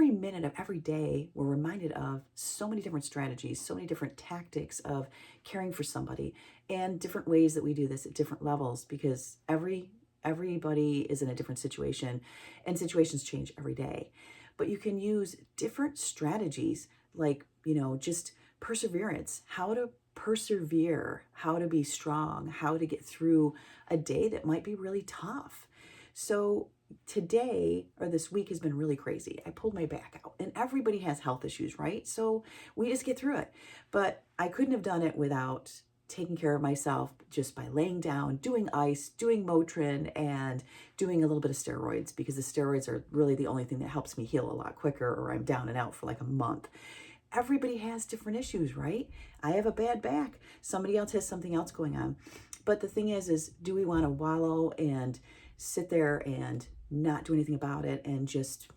every minute of every day, we're reminded of so many different strategies, so many different tactics of caring for somebody, and different ways that we do this at different levels, because everybody is in a different situation, and situations change every day. But you can use different strategies, like, just perseverance, how to persevere, how to be strong, how to get through a day that might be really tough. So today, or this week, has been really crazy. I pulled my back out, and everybody has health issues, right? So we just get through it. But I couldn't have done it without taking care of myself, just by laying down, doing ice, doing Motrin, and doing a little bit of steroids, because the steroids are really the only thing that helps me heal a lot quicker, or I'm down and out for like a month. Everybody has different issues, right? I have a bad back. Somebody else has something else going on. But the thing is do we want to wallow and sit there and not do anything about it, and just,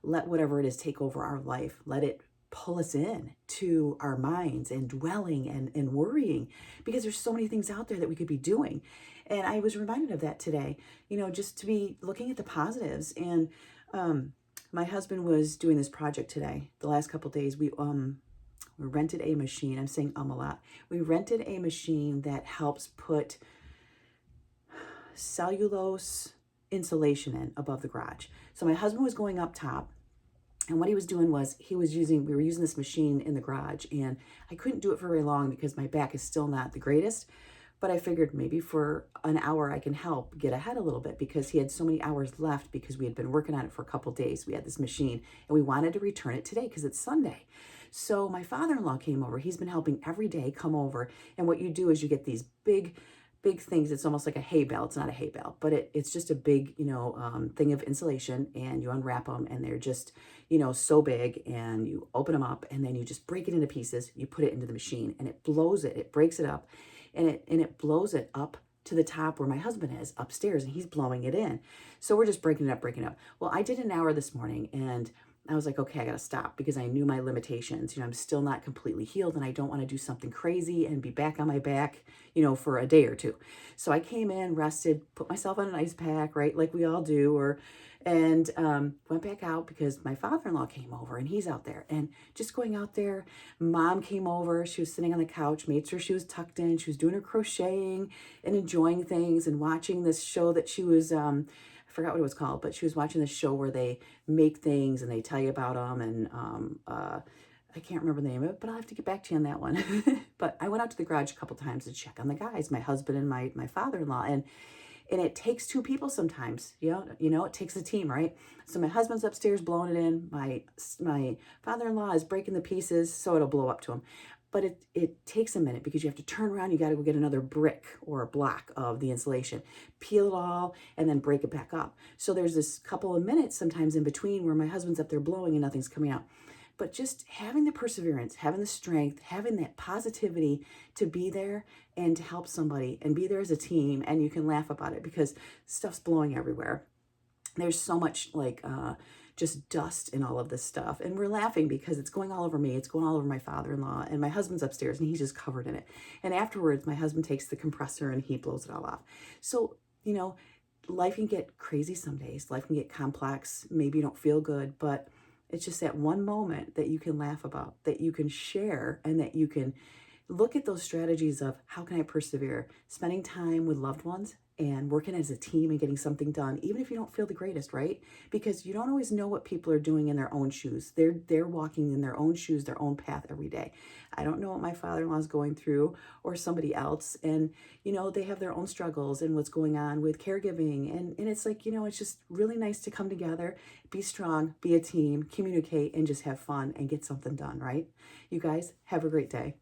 let whatever it is take over our life? Let it pull us in to our minds, and dwelling and worrying, because there's so many things out there that we could be doing. And I was reminded of that today, just to be looking at the positives. And my husband was doing this project today. The last couple of days, we rented a machine. I'm saying a lot. We rented a machine that helps put cellulose insulation in above the garage. So my husband was going up top, and what he was doing was we were using this machine in the garage, and I couldn't do it for very long because my back is still not the greatest. But I figured maybe for an hour I can help get ahead a little bit, because he had so many hours left, because we had been working on it for a couple days. We had this machine, and we wanted to return it today because it's Sunday. So my father-in-law came over. He's been helping every day come over. And what you do is you get these big things. It's almost like a hay bale. It's not a hay bale, but it's just a big, thing of insulation, and you unwrap them, and they're just, so big, and you open them up, and then you just break it into pieces. You put it into the machine, and it breaks it up, and it blows it up to the top where my husband is upstairs, and he's blowing it in. So we're just breaking it up. Well, I did an hour this morning, and I was like, okay, I got to stop, because I knew my limitations. I'm still not completely healed, and I don't want to do something crazy and be back on my back, for a day or two. So I came in, rested, put myself on an ice pack, right? Like we all do, and went back out, because my father-in-law came over, and he's out there, and just going out there. Mom came over. She was sitting on the couch, made sure she was tucked in. She was doing her crocheting and enjoying things, and watching this show that she was, I forgot what it was called, but she was watching this show where they make things and they tell you about them. And I can't remember the name of it, but I'll have to get back to you on that one. But I went out to the garage a couple times to check on the guys, my husband and my father-in-law. And it takes two people sometimes, it takes a team, right? So my husband's upstairs blowing it in. My father-in-law is breaking the pieces so it'll blow up to him. But it takes a minute, because you have to turn around. You got to go get another brick or a block of the insulation, peel it all, and then break it back up. So there's this couple of minutes sometimes in between where my husband's up there blowing and nothing's coming out. But just having the perseverance, having the strength, having that positivity to be there and to help somebody and be there as a team, and you can laugh about it because stuff's blowing everywhere. There's so much just dust in all of this stuff. And we're laughing because it's going all over me. It's going all over my father-in-law, and my husband's upstairs and he's just covered in it. And afterwards, my husband takes the compressor and he blows it all off. So, life can get crazy some days. Life can get complex. Maybe you don't feel good, but it's just that one moment that you can laugh about, that you can share, and that you can look at those strategies of how can I persevere, spending time with loved ones and working as a team and getting something done, even if you don't feel the greatest, right? Because you don't always know what people are doing in their own shoes. They're walking in their own shoes, their own path every day. I don't know what my father-in-law is going through, or somebody else. And, they have their own struggles and what's going on with caregiving. And it's like, it's just really nice to come together, be strong, be a team, communicate, and just have fun and get something done, right? You guys have a great day.